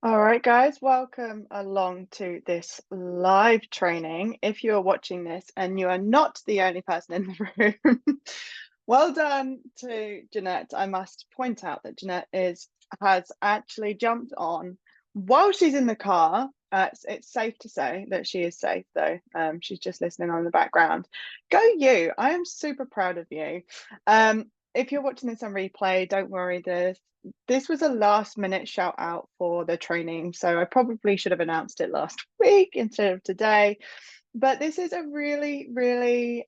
All right, guys, welcome along to this live training. If you're watching this and you are not the only person in the room, well done to Jeanette. I must point out that Jeanette has actually jumped on while she's in the car. It's safe to say that she is safe, though. She's just listening on in the background. Go you! I am super proud of you. If you're watching this on replay, don't worry. This was a last minute shout out for the training, so I probably should have announced it last week instead of today. But this is a really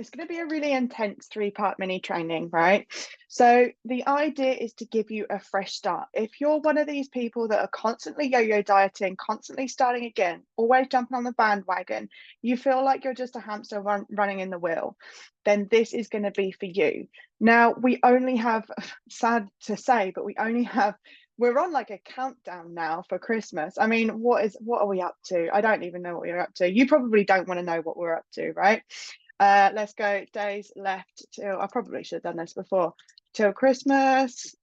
it's going to be a really intense 3-part mini training, right? So the idea is to give you a fresh start. If you're one of these people that are constantly yo-yo dieting, constantly starting again, always jumping on the bandwagon, you feel like you're just a hamster running in the wheel, then this is going to be for you. Now, we only have, sad to say, but we're on like a countdown now for Christmas. I mean, what are we up to? I don't even know what we're up to. You probably don't want to know what we're up to, right? Let's go. Days left till, I probably should have done this before, till Christmas.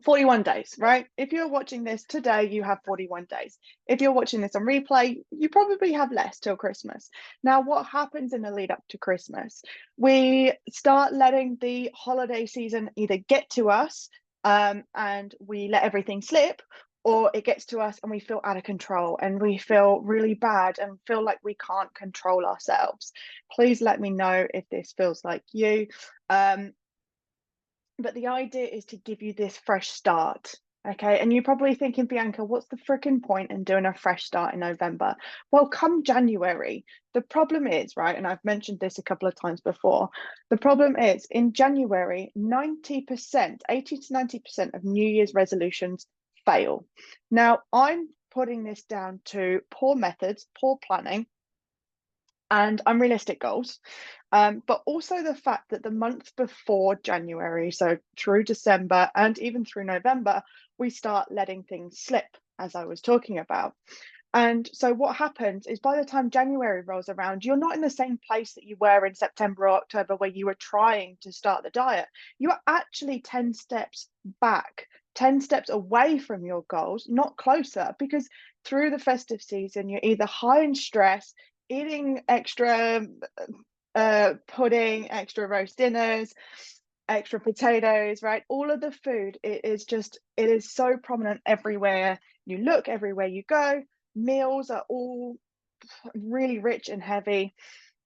41 days, right? If you're watching this today, you have 41 days. If you're watching this on replay, you probably have less till Christmas. Now, what happens in the lead up to Christmas? We start letting the holiday season either get to us and we let everything slip, or it gets to us and we feel out of control and we feel really bad and feel like we can't control ourselves. Please let me know if this feels like you. But the idea is to give you this fresh start. Okay. And you're probably thinking, Bianca, what's the freaking point in doing a fresh start in November? Well, come January, the problem is, right, and I've mentioned this a couple of times before, the problem is in January, 90%, 80 to 90% of New Year's resolutions fail. Now, I'm putting this down to poor methods, poor planning, and unrealistic goals, but also the fact that the month before January, so through December and even through November, we start letting things slip, as I was talking about. And so what happens is by the time January rolls around, you're not in the same place that you were in September or October where you were trying to start the diet. You are actually 10 steps back, 10 steps away from your goals, not closer, because through the festive season, you're either high in stress, eating extra pudding, extra roast dinners, extra potatoes, right? All of the food, it is so prominent everywhere you look, everywhere you go. Meals are all really rich and heavy.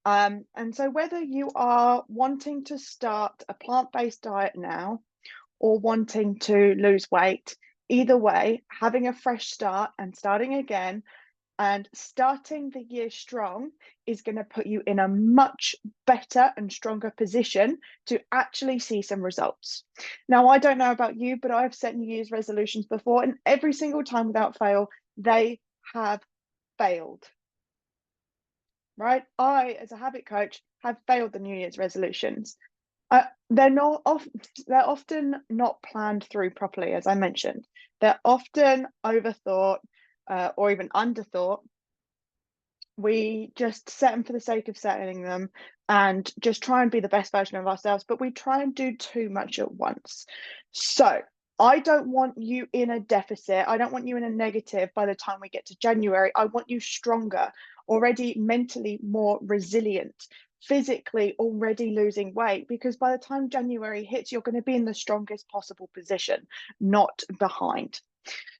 And so whether you are wanting to start a plant-based diet now or wanting to lose weight, either way, having a fresh start and starting again and starting the year strong is going to put you in a much better and stronger position to actually see some results. Now, I don't know about you, but I've set New Year's resolutions before, and every single time without fail, they have failed. Right? I, as a habit coach, have failed the New Year's resolutions. They're often not planned through properly, as I mentioned. They're often overthought or even underthought. We just set them for the sake of setting them and just try and be the best version of ourselves, but we try and do too much at once. So I don't want you in a deficit. I don't want you in a negative by the time we get to January. I want you stronger, already mentally more resilient, physically already losing weight, because by the time January hits, you're going to be in the strongest possible position, not behind.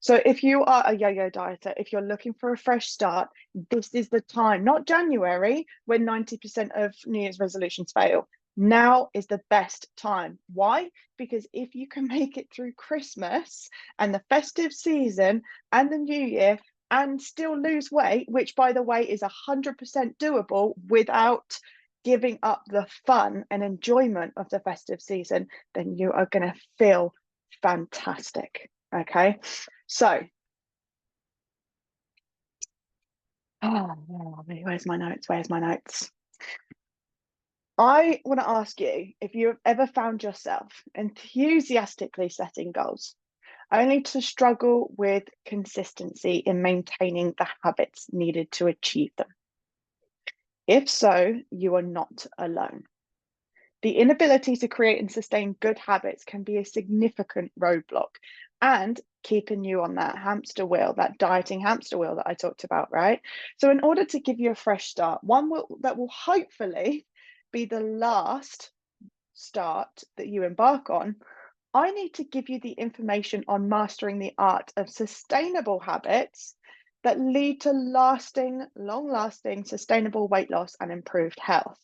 So if you are a yo-yo dieter, if you're looking for a fresh start, this is the time, not January, when 90% of New Year's resolutions fail. Now is the best time. Why? Because if you can make it through Christmas and the festive season and the New Year and still lose weight, which by the way is 100% doable without giving up the fun and enjoyment of the festive season, then you are going to feel fantastic. Okay. So, where's my notes? Where's my notes? I want to ask you if you've ever found yourself enthusiastically setting goals, only to struggle with consistency in maintaining the habits needed to achieve them. If so, you are not alone. The inability to create and sustain good habits can be a significant roadblock, and keeping you on that hamster wheel, that dieting hamster wheel that I talked about, right? So in order to give you a fresh start, that will hopefully be the last start that you embark on, I need to give you the information on mastering the art of sustainable habits that lead to lasting, long-lasting, sustainable weight loss and improved health,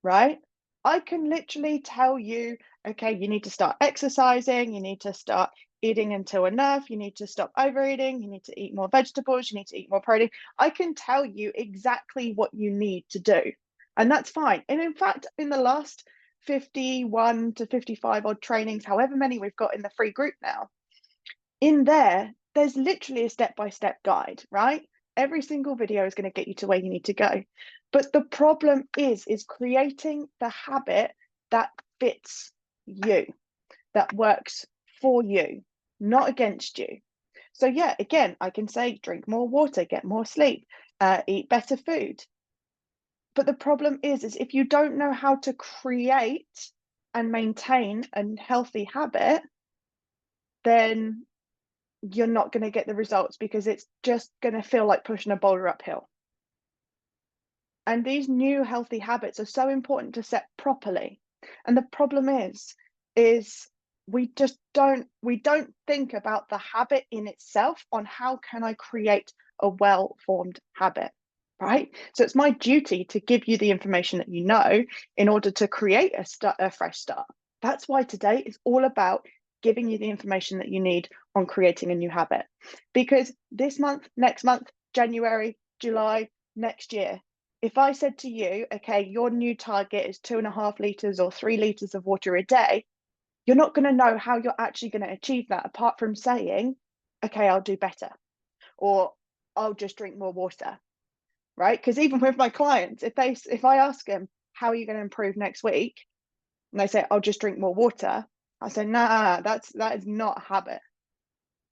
right? I can literally tell you, okay, you need to start exercising, you need to start eating until enough, you need to stop overeating, you need to eat more vegetables, you need to eat more protein. I can tell you exactly what you need to do, and that's fine. And in fact, in the last 51 to 55 odd trainings, however many we've got in the free group now, in there's literally a step-by-step guide, right? Every single video is going to get you to where you need to go. But the problem is creating the habit that fits you, that works for you, not against you. So yeah, again, I can say drink more water, get more sleep, eat better food. But the problem is if you don't know how to create and maintain a healthy habit, then you're not going to get the results, because it's just going to feel like pushing a boulder uphill. And these new healthy habits are so important to set properly. And the problem is we don't think about the habit in itself, on how can I create a well-formed habit, right? So it's my duty to give you the information that you know in order to create a fresh start. That's why today is all about giving you the information that you need on creating a new habit. Because this month, next month, January, July, next year, if I said to you, okay, your new target is 2.5 liters or 3 liters of water a day, you're not going to know how you're actually going to achieve that, apart from saying, okay, I'll do better, or I'll just drink more water, right? Because even with my clients, if I ask them, how are you going to improve next week? And they say, I'll just drink more water. I say, nah, that is not a habit.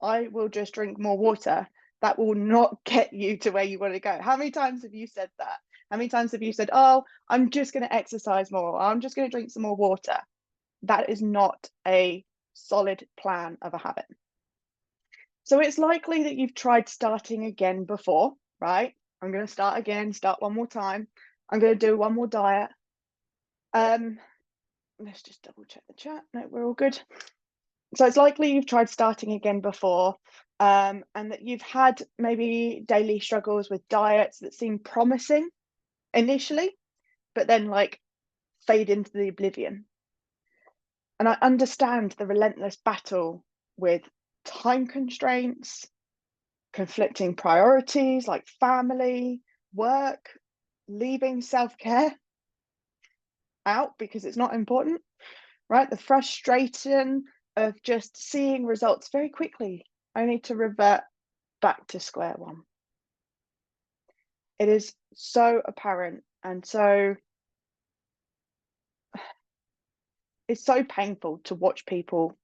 I will just drink more water. That will not get you to where you want to go. How many times have you said that? How many times have you said, oh, I'm just going to exercise more, I'm just going to drink some more water? That is not a solid plan of a habit. So it's likely that you've tried starting again before, right? I'm going to start again, start one more time. I'm going to do one more diet. Let's just double check the chat. No, we're all good. So it's likely you've tried starting again before, and that you've had maybe daily struggles with diets that seem promising initially, but then like fade into the oblivion. And I understand the relentless battle with time constraints, conflicting priorities like family, work, leaving self-care out because it's not important, right? The frustration of just seeing results very quickly, only to revert back to square one. It is so apparent, and so it's so painful to watch people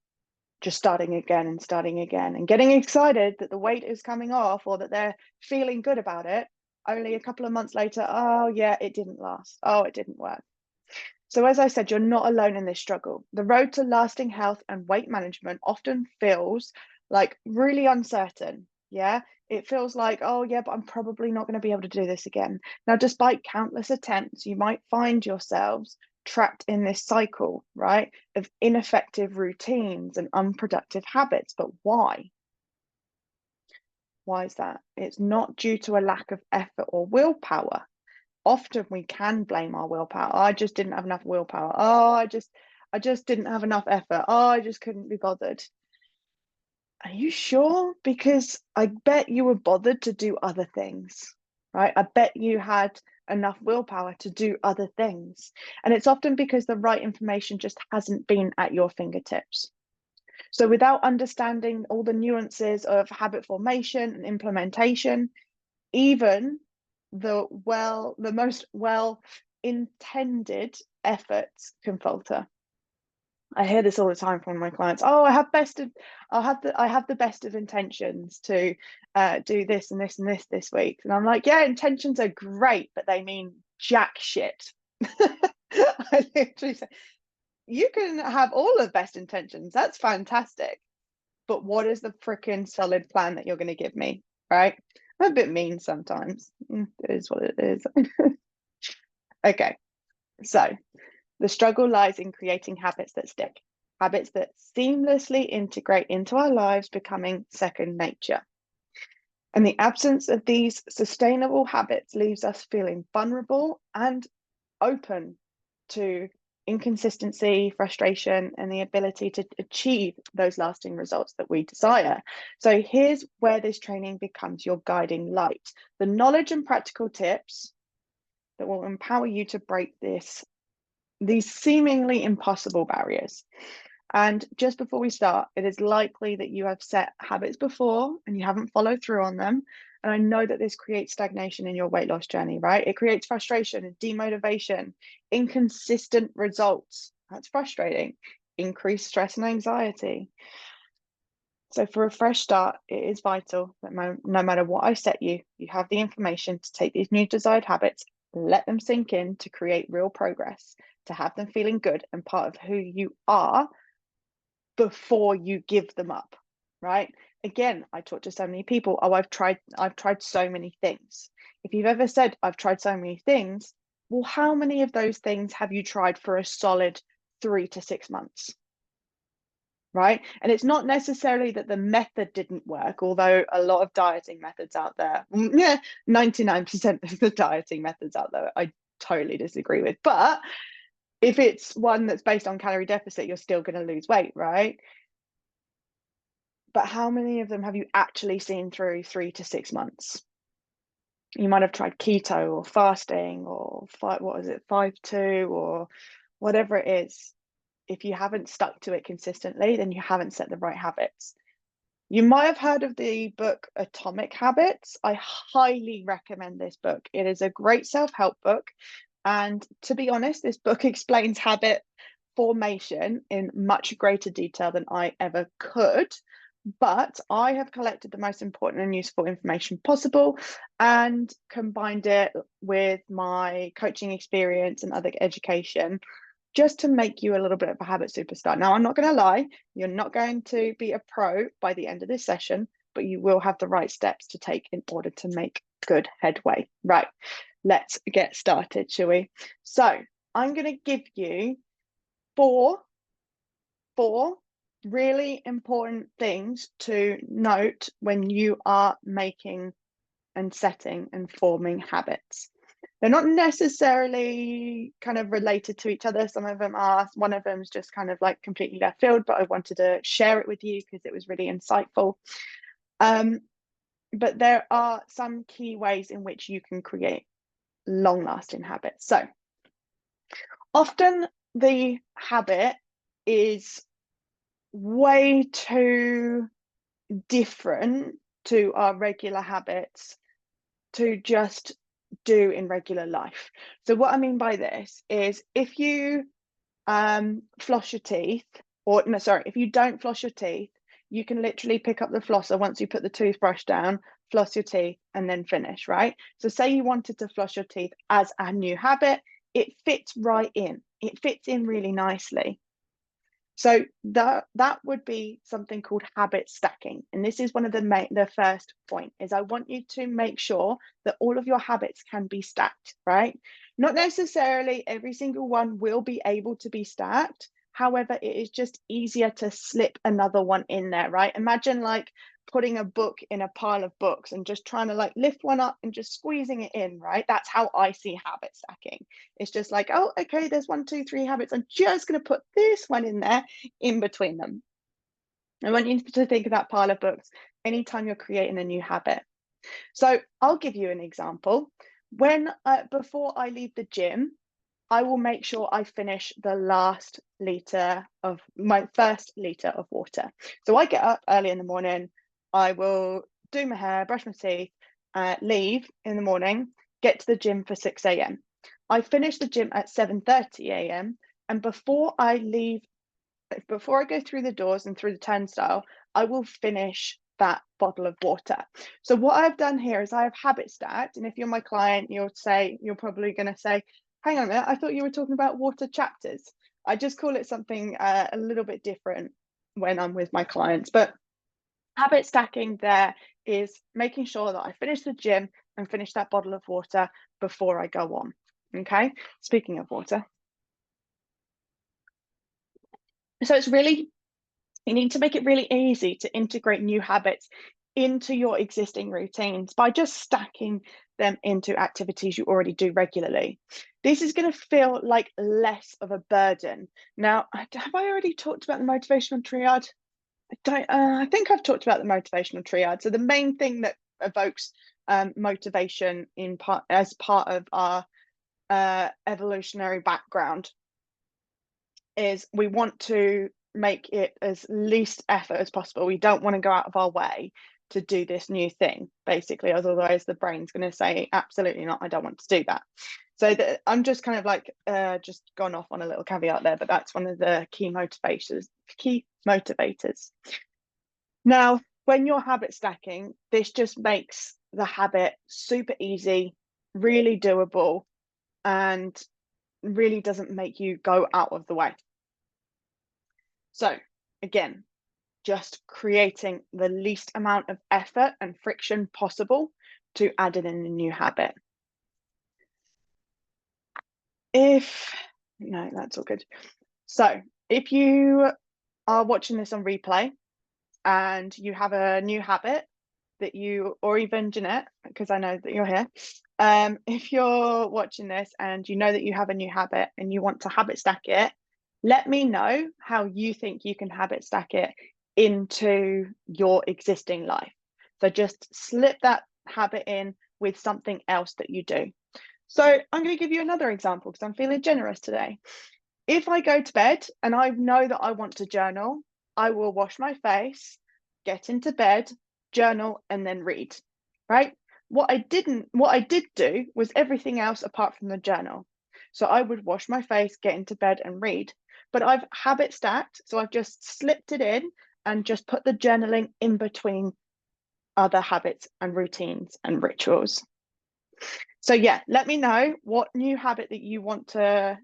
just starting again and getting excited that the weight is coming off, or that they're feeling good about it, only a couple of months later, oh yeah, it didn't last, oh, it didn't work. So as I said, you're not alone in this struggle. The road to lasting health and weight management often feels like really uncertain. Yeah, it feels like, oh yeah, but I'm probably not going to be able to do this again. Now, despite countless attempts, you might find yourselves trapped in this cycle, right, of ineffective routines and unproductive habits. But why? Why is that? It's not due to a lack of effort or willpower. Often we can blame our willpower. Oh, I just didn't have enough willpower. Oh, I just didn't have enough effort. Oh, I just couldn't be bothered. Are you sure? Because I bet you were bothered to do other things, right? I bet you had enough willpower to do other things. And it's often because the right information just hasn't been at your fingertips. So without understanding all the nuances of habit formation and implementation, even the most well-intended efforts can falter. I hear this all the time from my clients. Oh, I have the best of intentions to do this and this and this week. And I'm like, yeah, intentions are great, but they mean jack shit. I literally say, you can have all the best intentions. That's fantastic. but what is the freaking solid plan that you're going to give me, right? I'm a bit mean sometimes. It is what it is. Okay, so the struggle lies in creating habits that stick, habits that seamlessly integrate into our lives, becoming second nature. And the absence of these sustainable habits leaves us feeling vulnerable and open to inconsistency, frustration, and the ability to achieve those lasting results that we desire. So here's where this training becomes your guiding light. The knowledge and practical tips that will empower you to break these seemingly impossible barriers. And just before we start, it is likely that you have set habits before and you haven't followed through on them. And I know that this creates stagnation in your weight loss journey, right? It creates frustration and demotivation, inconsistent results. That's frustrating. Increased stress and anxiety. So for a fresh start, it is vital that no matter what I set you, you have the information to take these new desired habits, let them sink in to create real progress, to have them feeling good and part of who you are before you give them up, right? Again, I talk to so many people, oh, I've tried so many things. If you've ever said, I've tried so many things, well, how many of those things have you tried for a solid 3 to 6 months? Right? And it's not necessarily that the method didn't work, although a lot of dieting methods out there, 99% of the dieting methods out there, I totally disagree with. But if it's one that's based on calorie deficit, you're still going to lose weight, right? But how many of them have you actually seen through 3 to 6 months? You might have tried keto or fasting or 5-2 or whatever it is. If you haven't stuck to it consistently, then you haven't set the right habits. You might have heard of the book Atomic Habits. I highly recommend this book. It is a great self-help book. And to be honest, this book explains habit formation in much greater detail than I ever could. But I have collected the most important and useful information possible and combined it with my coaching experience and other education just to make you a little bit of a habit superstar. Now, I'm not going to lie, you're not going to be a pro by the end of this session, but you will have the right steps to take in order to make good headway. Right, let's get started, shall we? So I'm going to give you four really important things to note when you are making and setting and forming habits. They're not necessarily kind of related to each other. Some of them are. One of them is just kind of like completely left field, but I wanted to share it with you because it was really insightful. But there are some key ways in which you can create long-lasting habits. So often the habit is way too different to our regular habits to just do in regular life. So what I mean by this is if you floss your teeth, or no, sorry, if you don't floss your teeth, you can literally pick up the flosser once you put the toothbrush down, floss your teeth, and then finish, right? So say you wanted to floss your teeth as a new habit, it fits right in. It fits in really nicely. So that would be something called habit stacking. And this is one of the first point is I want you to make sure that all of your habits can be stacked, right? Not necessarily every single one will be able to be stacked. However, it is just easier to slip another one in there, right? Imagine like putting a book in a pile of books and just trying to like lift one up and just squeezing it in, right? That's how I see habit stacking. It's just like, oh, okay, there's 1, 2, 3 habits. I'm just going to put this one in there in between them. I want you to think of that pile of books anytime you're creating a new habit. So I'll give you an example. Before I leave the gym, I will make sure I finish the last liter of my first liter of water. So I get up early in the morning, I will do my hair, brush my teeth, leave in the morning, get to the gym for 6 a.m. I finish the gym at 7:30 a.m. And before I go through the doors and through the turnstile, I will finish that bottle of water. So what I've done here is I have habit stacked. And if you're my client, you're probably going to say, hang on a minute, I thought you were talking about water chapters. I just call it something a little bit different when I'm with my clients. But Habit stacking there is making sure that I finish the gym and finish that bottle of water before I go on. Okay, speaking of water. So it's really, you need to make it really easy to integrate new habits into your existing routines by just stacking them into activities you already do regularly. This is going to feel like less of a burden. Now, have I already talked about the motivational triad? I think I've talked about the motivational triad. So the main thing that evokes motivation in part as part of our evolutionary background is we want to make it as least effort as possible. We don't want to go out of our way to do this new thing, basically, otherwise the brain's going to say, absolutely not, I don't want to do that. So I'm just kind of like just gone off on a little caveat there, but that's one of the key motivators. Now, when you're habit stacking, this just makes the habit super easy, really doable, and really doesn't make you go out of the way. So again, just creating the least amount of effort and friction possible to add in a new habit. No, that's all good. So if you are watching this on replay and you have a new habit that you, or even Jeanette, because I know that you're here, if you're watching this and you know that you have a new habit and you want to habit stack it, let me know how you think you can habit stack it into your existing life. So just slip that habit in with something else that you do. So I'm going to give you another example because I'm feeling generous today. If I go to bed and I know that I want to journal, I will wash my face, get into bed, journal, and then read, right? What I did do was everything else apart from the journal. So I would wash my face, get into bed, and read. But I've habit stacked, so I've just slipped it in and just put the journaling in between other habits and routines and rituals. So yeah, let me know what new habit that you want to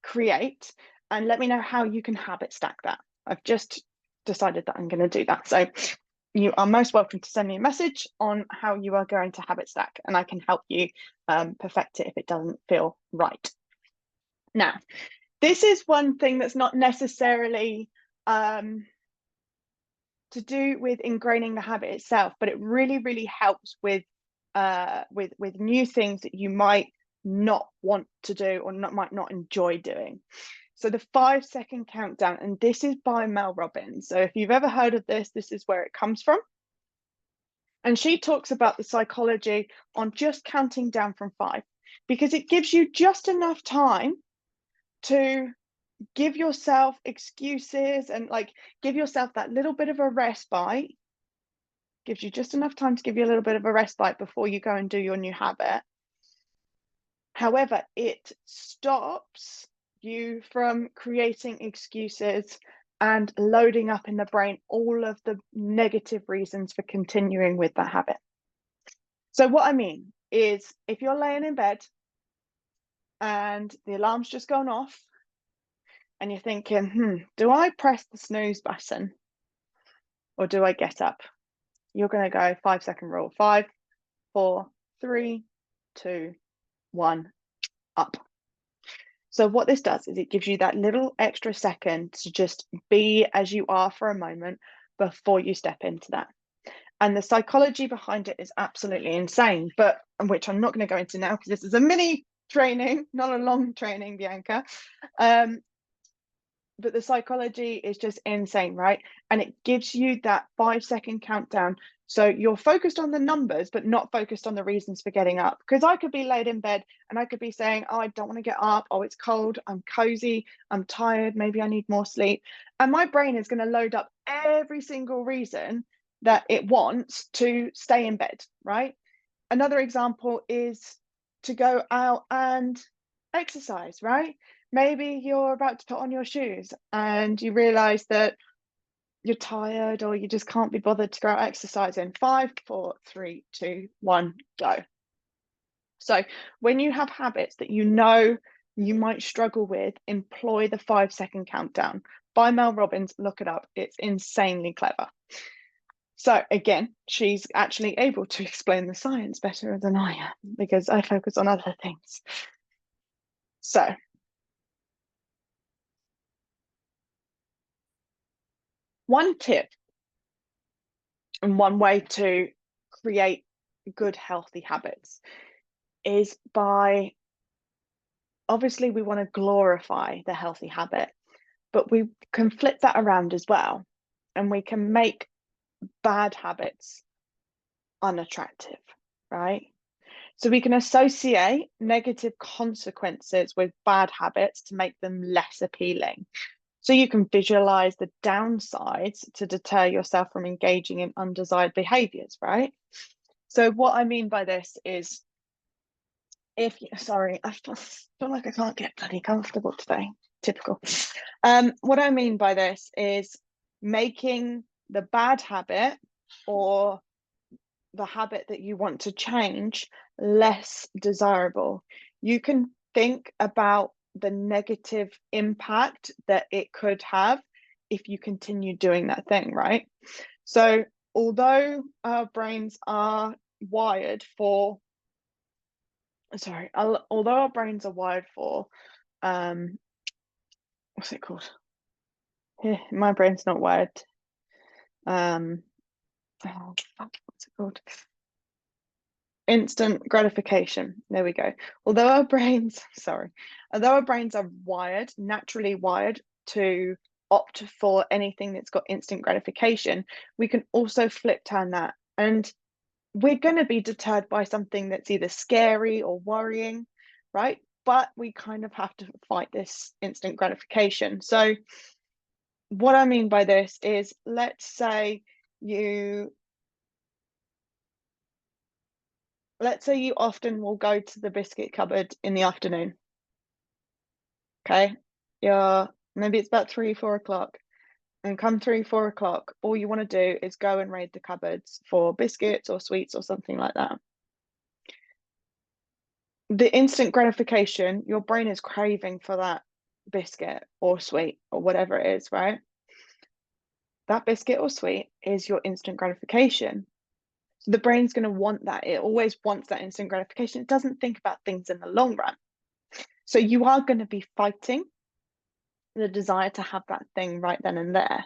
create and let me know how you can habit stack that. I've just decided that I'm going to do that. So you are most welcome to send me a message on how you are going to habit stack and I can help you perfect it if it doesn't feel right. Now, this is one thing that's not necessarily to do with ingraining the habit itself, but it really, really helps with new things that you might not want to do or might not enjoy doing. So the 5-second countdown, and this is by Mel Robbins. So if you've ever heard of this, this is where it comes from. And she talks about the psychology on just counting down from 5, because it gives you just enough time to give yourself excuses and like give yourself that little bit of a respite. Gives you just enough time to give you a little bit of a respite before you go and do your new habit. However, it stops you from creating excuses and loading up in the brain all of the negative reasons for continuing with that habit. So what I mean is if you're laying in bed and the alarm's just gone off and you're thinking, do I press the snooze button or do I get up? You're going to go 5-second rule. 5, 4, 3, 2, 1, up. So what this does is it gives you that little extra second to just be as you are for a moment before you step into that. And the psychology behind it is absolutely insane, but which I'm not going to go into now because this is a mini training, not a long training, Bianca. But the psychology is just insane, right? And it gives you that 5-second countdown. So you're focused on the numbers, but not focused on the reasons for getting up. Because I could be laid in bed and I could be saying, oh, I don't want to get up. Oh, it's cold. I'm cozy. I'm tired. Maybe I need more sleep. And my brain is going to load up every single reason that it wants to stay in bed, right? Another example is to go out and exercise, right? Maybe you're about to put on your shoes and you realize that you're tired or you just can't be bothered to go out exercising. 5, 4, 3, 2, 1, go. So when you have habits that you know you might struggle with, employ the 5-second countdown. By Mel Robbins, look it up. It's insanely clever. So again, she's actually able to explain the science better than I am because I focus on other things. So one tip and one way to create good, healthy habits is by, obviously, we want to glorify the healthy habit, but we can flip that around as well. And we can make bad habits unattractive, right? So we can associate negative consequences with bad habits to make them less appealing. So you can visualize the downsides to deter yourself from engaging in undesired behaviors, right? So what I mean by this is, sorry, I feel like I can't get bloody comfortable today. Typical. What I mean by this is making the bad habit or the habit that you want to change less desirable. You can think about the negative impact that it could have if you continue doing that thing, right? So although our brains are wired for, although our brains are wired for, what's it called? My brain's not wired. What's it called? Instant gratification. There we go. Although our brains are naturally wired to opt for anything that's got instant gratification, we can also turn that. And we're going to be deterred by something that's either scary or worrying, right? But we kind of have to fight this instant gratification. So what I mean by this is, let's say you often will go to the biscuit cupboard in the afternoon. Okay. Maybe it's about 3-4 o'clock. And come 3-4 o'clock, all you want to do is go and raid the cupboards for biscuits or sweets or something like that. The instant gratification, your brain is craving for that biscuit or sweet or whatever it is, right? That biscuit or sweet is your instant gratification. So the brain's going to want that. It always wants that instant gratification. It doesn't think about things in the long run. So you are going to be fighting the desire to have that thing right then and there.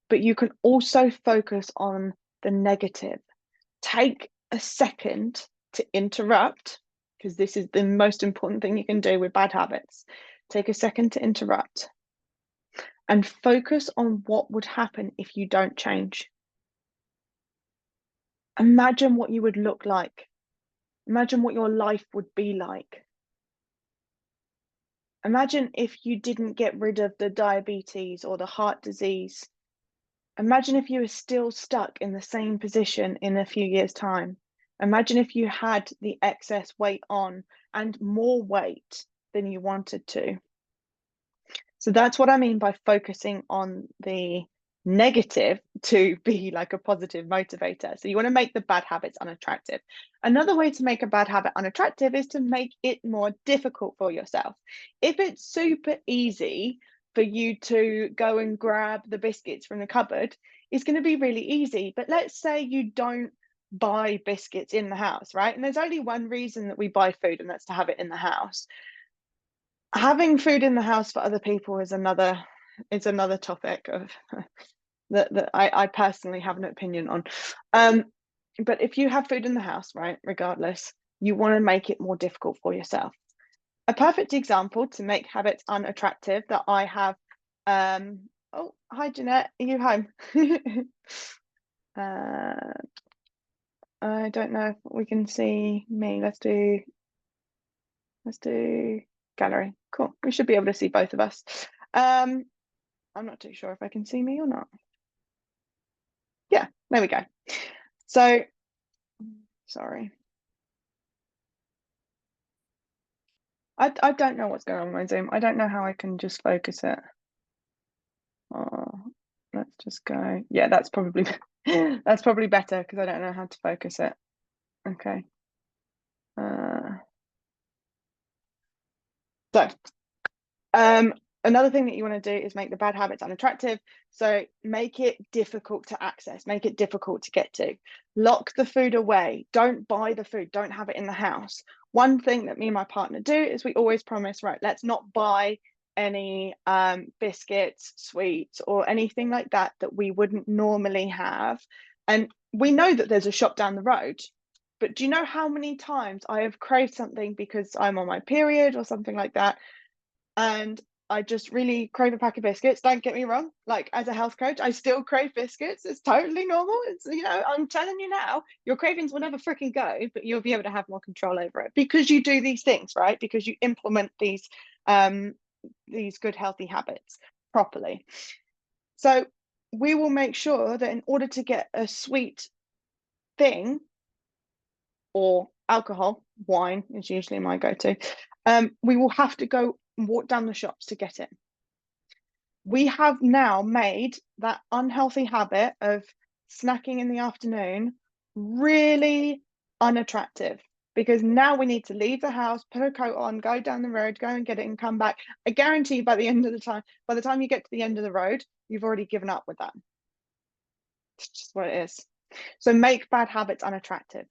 But you can also focus on the negative. Take a second to interrupt, because this is the most important thing you can do with bad habits. Take a second to interrupt and focus on what would happen if you don't change. Imagine what you would look like. Imagine what your life would be like. Imagine if you didn't get rid of the diabetes or the heart disease. Imagine if you were still stuck in the same position in a few years' time. Imagine if you had the excess weight on and more weight than you wanted to. So that's what I mean by focusing on the negative to be like a positive motivator. So you want to make the bad habits unattractive. Another way to make a bad habit unattractive is to make it more difficult for yourself. If it's super easy for you to go and grab the biscuits from the cupboard, it's going to be really easy. But let's say you don't buy biscuits in the house, right? And there's only one reason that we buy food, and that's to have it in the house. Having food in the house for other people is another topic of that I personally have an opinion on. But if you have food in the house, right, regardless, you want to make it more difficult for yourself. A perfect example to make habits unattractive that I have. Oh, hi Jeanette, are you home? I don't know if we can see me. Let's do gallery. Cool. We should be able to see both of us. I'm not too sure if I can see me or not. Yeah, there we go. So, sorry. I don't know what's going on with my Zoom. I don't know how I can just focus it. Oh, let's just go. Yeah, that's probably that's probably better because I don't know how to focus it. Okay. So, Another thing that you want to do is make the bad habits unattractive. So make it difficult to access, make it difficult to get to. Lock the food away. Don't buy the food. Don't have it in the house. One thing that me and my partner do is we always promise, right, let's not buy any biscuits, sweets, or anything like that that we wouldn't normally have. And we know that there's a shop down the road. But do you know how many times I have craved something because I'm on my period or something like that? And I just really crave a pack of biscuits. Don't get me wrong. Like, as a health coach, I still crave biscuits. It's totally normal. It's, you know, I'm telling you now, your cravings will never freaking go, but you'll be able to have more control over it because you do these things, right? Because you implement these good healthy habits properly. So we will make sure that in order to get a sweet thing, or alcohol, wine is usually my go-to, we will have to go and walk down the shops to get it. We have now made that unhealthy habit of snacking in the afternoon really unattractive, because now we need to leave the house, put a coat on, go down the road, go and get it and come back. I guarantee by the time you get to the end of the road, you've already given up with that. It's just what it is. So make bad habits unattractive.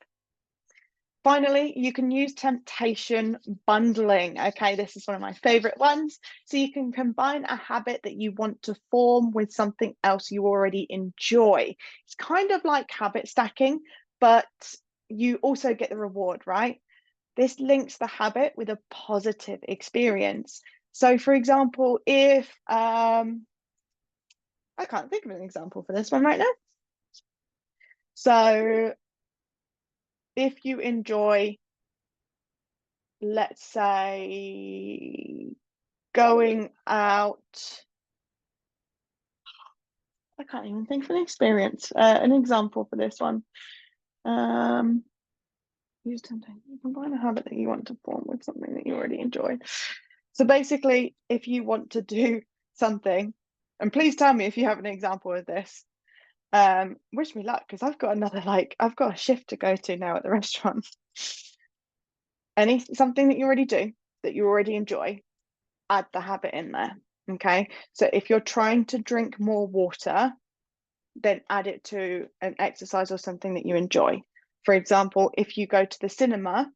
Finally, you can use temptation bundling. Okay, this is one of my favorite ones. So you can combine a habit that you want to form with something else you already enjoy. It's kind of like habit stacking, but you also get the reward, right? This links the habit with a positive experience. So for example, if I can't think of an example for this one right now. So if you enjoy, let's say, going out, I can't even think of an experience, an example for this one. Use temptation, combine a habit that you want to form with something that you already enjoy. So basically, if you want to do something, and please tell me if you have an example of this, wish me luck, because I've got a shift to go to now at the restaurant. Something that you already do, that you already enjoy, add the habit in there. Okay, so if you're trying to drink more water, then add it to an exercise or something that you enjoy. For example, if you go to the cinema,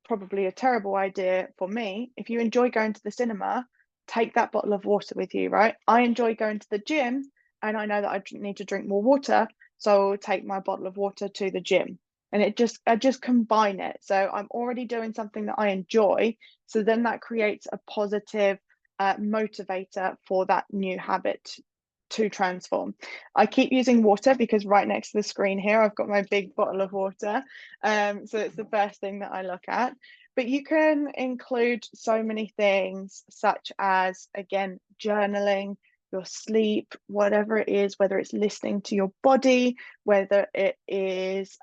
probably a terrible idea for me. If you enjoy going to the cinema, take that bottle of water with you, right? I enjoy going to the gym, and I know that I need to drink more water, so I'll take my bottle of water to the gym. And I just combine it. So I'm already doing something that I enjoy. So then that creates a positive motivator for that new habit to transform. I keep using water because right next to the screen here, I've got my big bottle of water. So it's the first thing that I look at. But you can include so many things, such as, again, journaling, your sleep, whatever it is, whether it's listening to your body, whether it is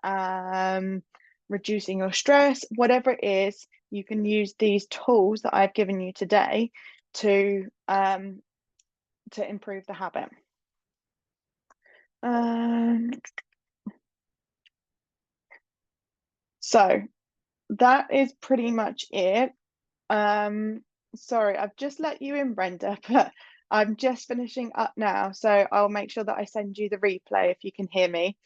reducing your stress, whatever it is, you can use these tools that I've given you today to improve the habit. So that is pretty much it. Sorry, I've just let you in, Brenda, but I'm just finishing up now, so I'll make sure that I send you the replay if you can hear me.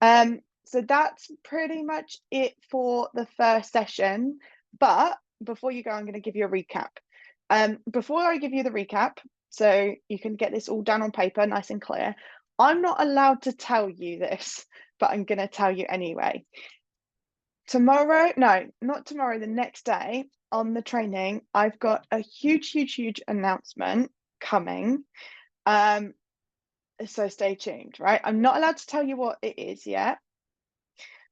So that's pretty much it for the first session. But before you go, I'm going to give you a recap. Before I give you the recap, so you can get this all down on paper, nice and clear, I'm not allowed to tell you this, but I'm going to tell you anyway. Tomorrow, no, not tomorrow, the next day on the training, I've got a huge announcement coming. So stay tuned, right? I'm not allowed to tell you what it is yet,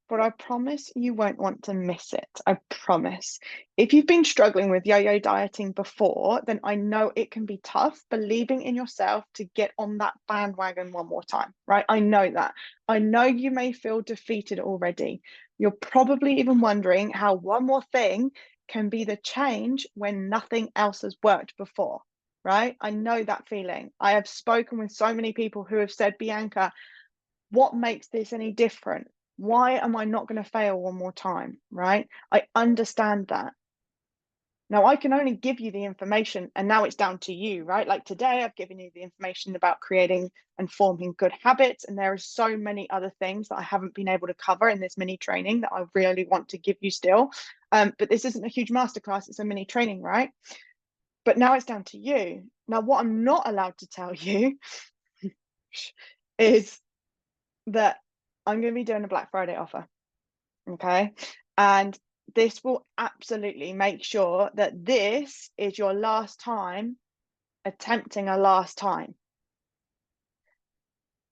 but I promise you won't want to miss it. I promise. If you've been struggling with yo-yo dieting before, then I know it can be tough believing in yourself to get on that bandwagon one more time, right? I know that. I know you may feel defeated already. You're probably even wondering how one more thing can be the change when nothing else has worked before, right? I know that feeling. I have spoken with so many people who have said, Bianca, what makes this any different? Why am I not going to fail one more time, right? I understand that. Now, I can only give you the information, and now it's down to you, right? Like today, I've given you the information about creating and forming good habits, and there are so many other things that I haven't been able to cover in this mini training that I really want to give you still. But this isn't a huge masterclass, it's a mini training, right? But now it's down to you. Now, what I'm not allowed to tell you is that I'm going to be doing a Black Friday offer, okay? And this will absolutely make sure that this is your last time attempting a last time.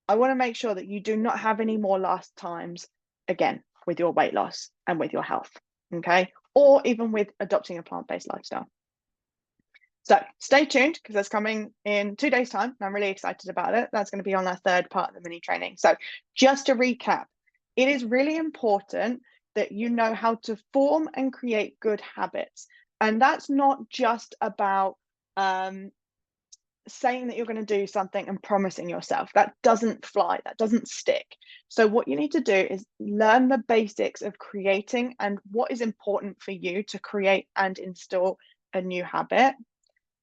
I want to make sure that you do not have any more last times again with your weight loss and with your health, okay? Or even with adopting a plant-based lifestyle. So stay tuned because that's coming in 2 days' time. And I'm really excited about it. That's going to be on our third part of the mini training. So just to recap, it is really important that you know how to form and create good habits. And that's not just about saying that you're going to do something and promising yourself. That doesn't fly, that doesn't stick. So what you need to do is learn the basics of creating and what is important for you to create and install a new habit.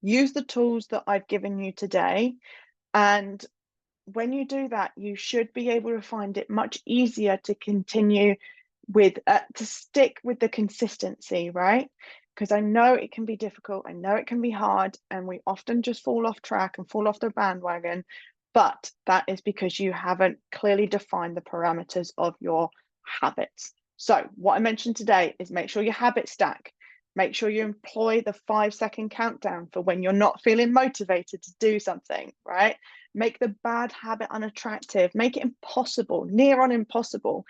Use the tools that I've given you today. And when you do that, you should be able to find it much easier to continue with, to stick with the consistency, right? Because I know it can be difficult, I know it can be hard, and we often just fall off track and fall off the bandwagon. But that is because you haven't clearly defined the parameters of your habits. So, what I mentioned today is make sure your habit stack. Make sure you employ the 5-second countdown for when you're not feeling motivated to do something, right? Make the bad habit unattractive, make it impossible, near on impossible,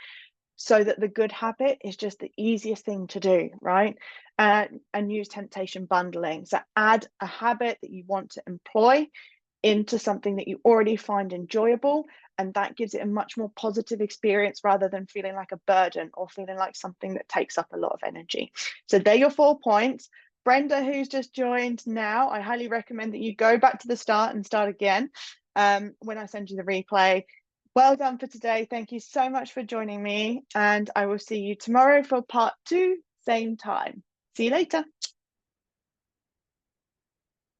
so that the good habit is just the easiest thing to do, right? And use temptation bundling. So add a habit that you want to employ into something that you already find enjoyable, and that gives it a much more positive experience rather than feeling like a burden or feeling like something that takes up a lot of energy. So they're your 4 points. Brenda, who's just joined now, I highly recommend that you go back to the start and start again when I send you the replay. Well done for today. Thank you so much for joining me, and I will see you tomorrow for part 2, same time. See you later.